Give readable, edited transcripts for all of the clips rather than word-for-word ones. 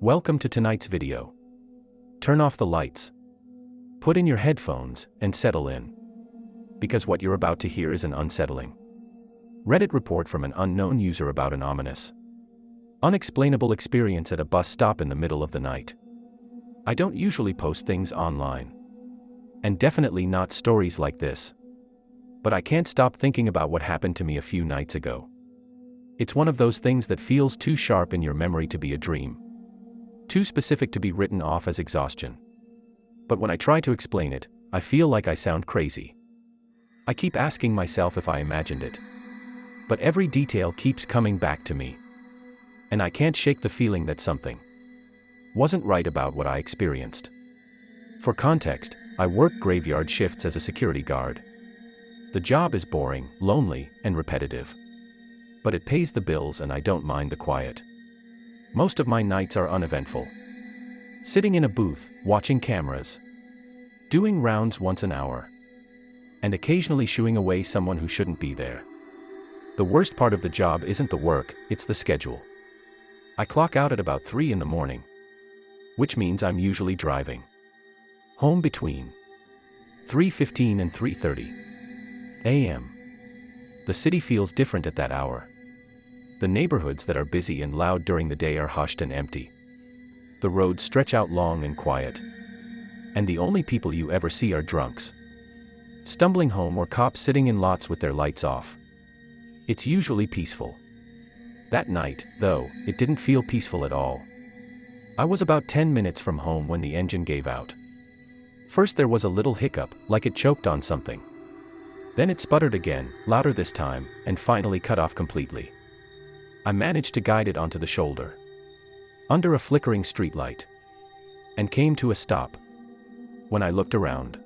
Welcome to tonight's video. Turn off the lights. Put in your headphones and settle in. Because what you're about to hear is an unsettling Reddit report from an unknown user about an ominous, unexplainable experience at a bus stop in the middle of the night. I don't usually post things online. And definitely not stories like this. But I can't stop thinking about what happened to me a few nights ago. It's one of those things that feels too sharp in your memory to be a dream. Too specific to be written off as exhaustion. But when I try to explain it, I feel like I sound crazy. I keep asking myself if I imagined it. But every detail keeps coming back to me. And I can't shake the feeling that something wasn't right about what I experienced. For context, I work graveyard shifts as a security guard. The job is boring, lonely, and repetitive. But it pays the bills and I don't mind the quiet. Most of my nights are uneventful. Sitting in a booth, watching cameras. Doing rounds once an hour. And occasionally shooing away someone who shouldn't be there. The worst part of the job isn't the work, it's the schedule. I clock out at about 3 in the morning. Which means I'm usually driving home between 3:15 and 3:30 a.m. The city feels different at that hour. The neighborhoods that are busy and loud during the day are hushed and empty. The roads stretch out long and quiet. And the only people you ever see are drunks stumbling home or cops sitting in lots with their lights off. It's usually peaceful. That night, though, it didn't feel peaceful at all. I was about 10 minutes from home when the engine gave out. First there was a little hiccup, like it choked on something. Then it sputtered again, louder this time, and finally cut off completely. I managed to guide it onto the shoulder, under a flickering streetlight, and came to a stop. When I looked around,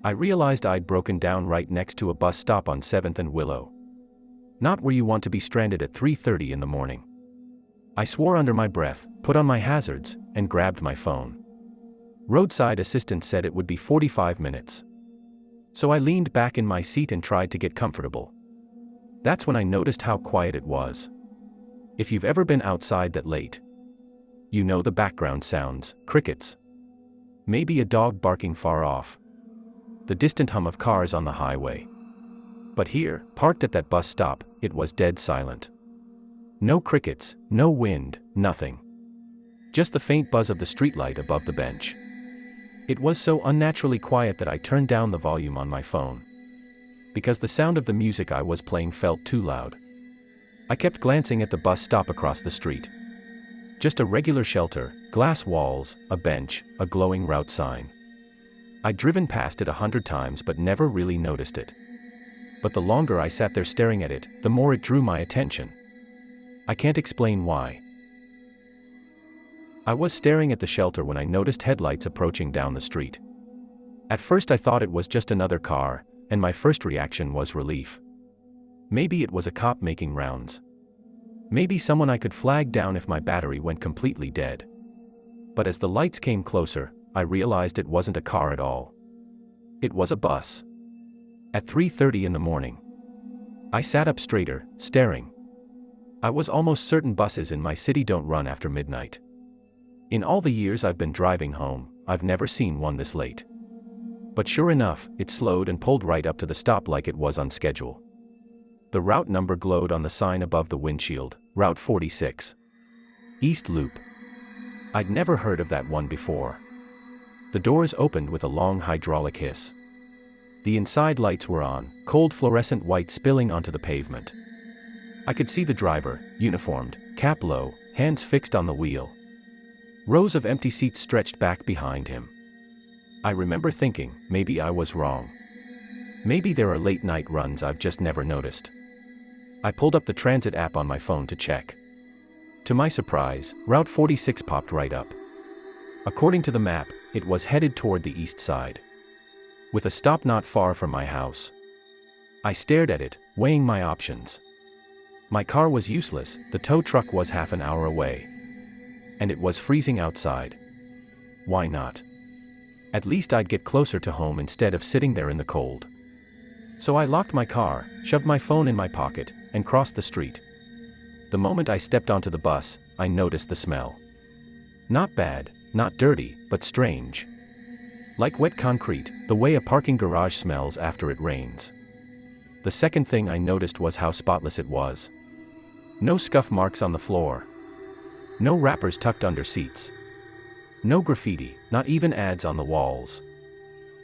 I realized I'd broken down right next to a bus stop on 7th and Willow. Not where you want to be stranded at 3:30 in the morning. I swore under my breath, put on my hazards, and grabbed my phone. Roadside assistance said it would be 45 minutes. So I leaned back in my seat and tried to get comfortable. That's when I noticed how quiet it was. If you've ever been outside that late, you know the background sounds, crickets. Maybe a dog barking far off. The distant hum of cars on the highway. But here, parked at that bus stop, it was dead silent. No crickets, no wind, nothing. Just the faint buzz of the streetlight above the bench. It was so unnaturally quiet that I turned down the volume on my phone. Because the sound of the music I was playing felt too loud. I kept glancing at the bus stop across the street. Just a regular shelter, glass walls, a bench, a glowing route sign. I'd driven past it 100 times but never really noticed it. But the longer I sat there staring at it, the more it drew my attention. I can't explain why. I was staring at the shelter when I noticed headlights approaching down the street. At first I thought it was just another car, and my first reaction was relief. Maybe it was a cop making rounds. Maybe someone I could flag down if my battery went completely dead. But as the lights came closer, I realized it wasn't a car at all. It was a bus. At 3:30 in the morning. I sat up straighter, staring. I was almost certain buses in my city don't run after midnight. In all the years I've been driving home, I've never seen one this late. But sure enough, it slowed and pulled right up to the stop like it was on schedule. The route number glowed on the sign above the windshield, Route 46. East Loop. I'd never heard of that one before. The doors opened with a long hydraulic hiss. The inside lights were on, cold fluorescent white spilling onto the pavement. I could see the driver, uniformed, cap low, hands fixed on the wheel. Rows of empty seats stretched back behind him. I remember thinking, maybe I was wrong. Maybe there are late-night runs I've just never noticed. I pulled up the transit app on my phone to check. To my surprise, Route 46 popped right up. According to the map, it was headed toward the east side, with a stop not far from my house. I stared at it, weighing my options. My car was useless, the tow truck was half an hour away. And it was freezing outside. Why not? At least I'd get closer to home instead of sitting there in the cold. So I locked my car, shoved my phone in my pocket, and crossed the street. The moment I stepped onto the bus, I noticed the smell. Not bad, not dirty, but strange. Like wet concrete, the way a parking garage smells after it rains. The second thing I noticed was how spotless it was. No scuff marks on the floor. No wrappers tucked under seats. No graffiti, not even ads on the walls.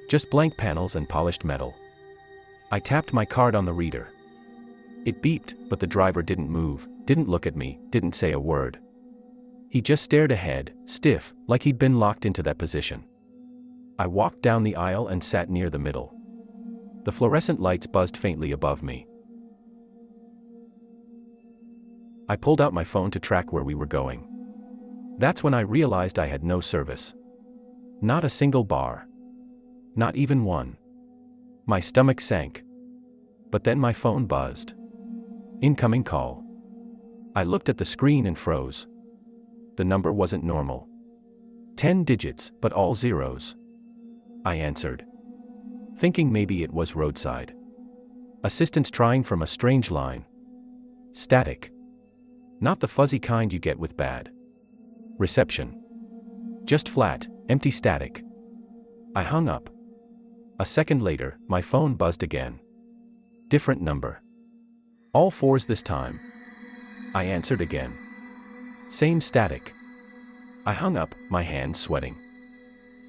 Just blank panels and polished metal. I tapped my card on the reader. It beeped, but the driver didn't move, didn't look at me, didn't say a word. He just stared ahead, stiff, like he'd been locked into that position. I walked down the aisle and sat near the middle. The fluorescent lights buzzed faintly above me. I pulled out my phone to track where we were going. That's when I realized I had no service. Not a single bar. Not even one. My stomach sank. But then my phone buzzed. Incoming call. I looked at the screen and froze. The number wasn't normal. 10 digits, but all zeros. I answered, thinking maybe it was roadside assistance trying from a strange line. Static. Not the fuzzy kind you get with bad reception. Just flat, empty static. I hung up. A second later, my phone buzzed again. Different number. All fours this time. I answered again. Same static. I hung up, my hands sweating.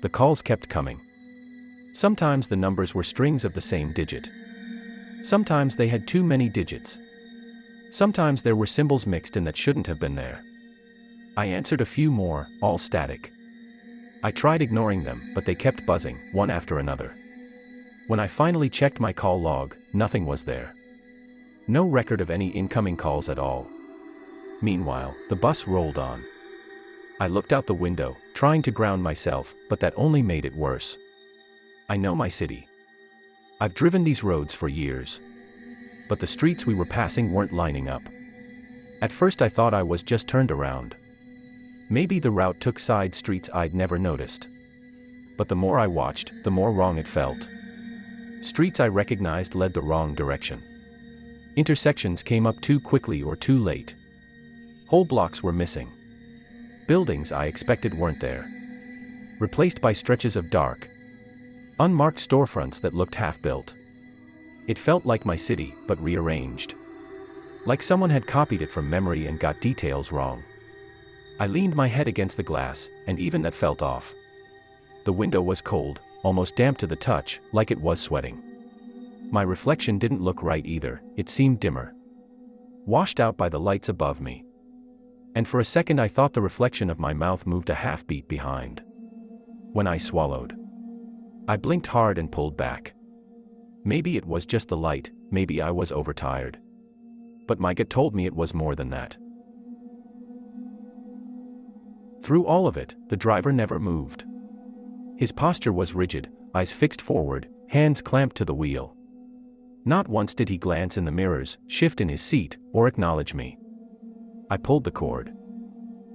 The calls kept coming. Sometimes the numbers were strings of the same digit. Sometimes they had too many digits. Sometimes there were symbols mixed in that shouldn't have been there. I answered a few more, all static. I tried ignoring them, but they kept buzzing, one after another. When I finally checked my call log, nothing was there. No record of any incoming calls at all. Meanwhile, the bus rolled on. I looked out the window, trying to ground myself, but that only made it worse. I know my city. I've driven these roads for years. But the streets we were passing weren't lining up. At first I thought I was just turned around. Maybe the route took side streets I'd never noticed. But the more I watched, the more wrong it felt. Streets I recognized led the wrong direction. Intersections came up too quickly or too late. Whole blocks were missing. Buildings I expected weren't there. Replaced by stretches of dark, unmarked storefronts that looked half-built. It felt like my city, but rearranged. Like someone had copied it from memory and got details wrong. I leaned my head against the glass, and even that felt off. The window was cold, almost damp to the touch, like it was sweating. My reflection didn't look right either, it seemed dimmer. Washed out by the lights above me. And for a second I thought the reflection of my mouth moved a half-beat behind. When I swallowed. I blinked hard and pulled back. Maybe it was just the light, maybe I was overtired. But my gut told me it was more than that. Through all of it, the driver never moved. His posture was rigid, eyes fixed forward, hands clamped to the wheel. Not once did he glance in the mirrors, shift in his seat, or acknowledge me. I pulled the cord.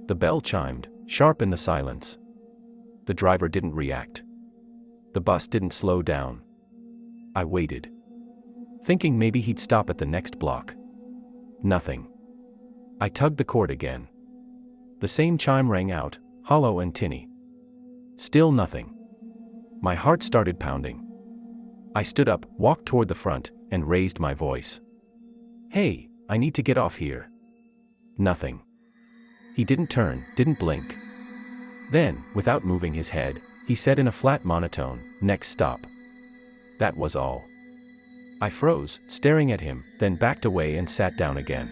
The bell chimed, sharp in the silence. The driver didn't react. The bus didn't slow down. I waited. Thinking maybe he'd stop at the next block. Nothing. I tugged the cord again. The same chime rang out, hollow and tinny. Still nothing. My heart started pounding. I stood up, walked toward the front, and raised my voice. "Hey, I need to get off here." Nothing. He didn't turn, didn't blink. Then, without moving his head, he said in a flat monotone, "Next stop." That was all. I froze, staring at him, then backed away and sat down again.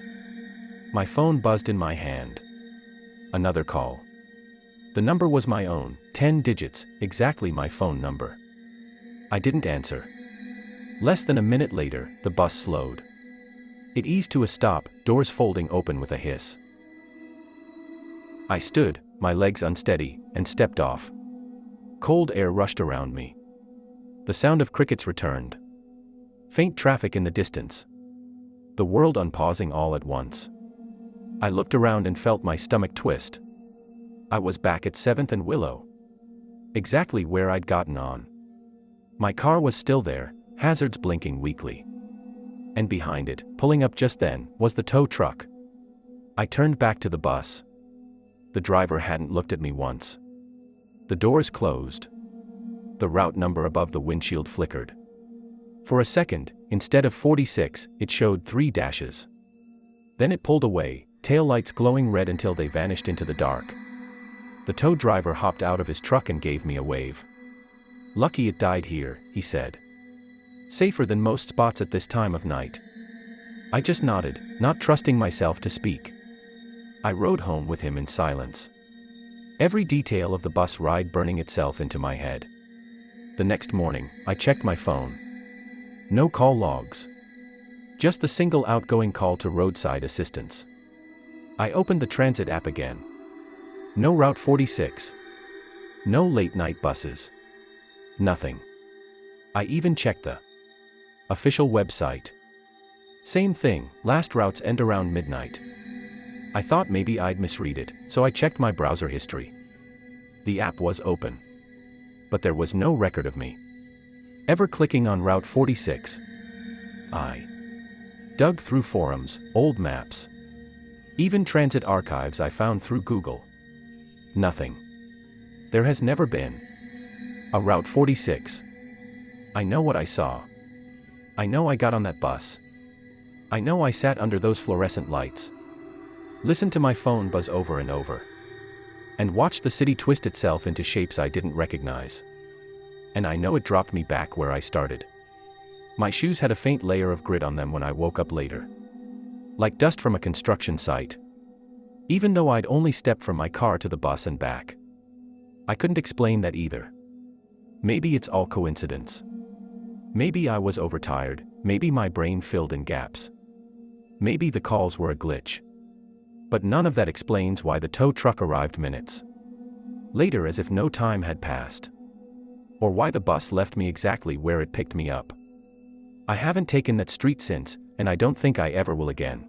My phone buzzed in my hand. Another call. The number was my own, 10 digits, exactly my phone number. I didn't answer. Less than a minute later, the bus slowed. It eased to a stop, doors folding open with a hiss. I stood, my legs unsteady, and stepped off. Cold air rushed around me. The sound of crickets returned. Faint traffic in the distance. The world unpausing all at once. I looked around and felt my stomach twist. I was back at 7th and Willow. Exactly where I'd gotten on. My car was still there, hazards blinking weakly. And behind it, pulling up just then, was the tow truck. I turned back to the bus. The driver hadn't looked at me once. The doors closed. The route number above the windshield flickered. For a second, instead of 46, it showed 3 dashes. Then it pulled away, taillights glowing red until they vanished into the dark. The tow driver hopped out of his truck and gave me a wave. "Lucky it died here," he said. "Safer than most spots at this time of night." I just nodded, not trusting myself to speak. I rode home with him in silence. Every detail of the bus ride burning itself into my head. The next morning, I checked my phone. No call logs. Just the single outgoing call to roadside assistance. I opened the transit app again. No Route 46. No late-night buses. Nothing. I even checked the official website. Same thing, last routes end around midnight. I thought maybe I'd misread it, so I checked my browser history. The app was open. But there was no record of me ever clicking on Route 46. I dug through forums, old maps, even transit archives I found through Google. Nothing. There has never been a Route 46. I know what I saw. I know I got on that bus. I know I sat under those fluorescent lights, listened to my phone buzz over and over, and watched the city twist itself into shapes I didn't recognize. And I know it dropped me back where I started. My shoes had a faint layer of grit on them when I woke up later, like dust from a construction site, even though I'd only stepped from my car to the bus and back. I couldn't explain that either. Maybe it's all coincidence. Maybe I was overtired, maybe my brain filled in gaps. Maybe the calls were a glitch. But none of that explains why the tow truck arrived minutes later as if no time had passed. Or why the bus left me exactly where it picked me up. I haven't taken that street since, and I don't think I ever will again.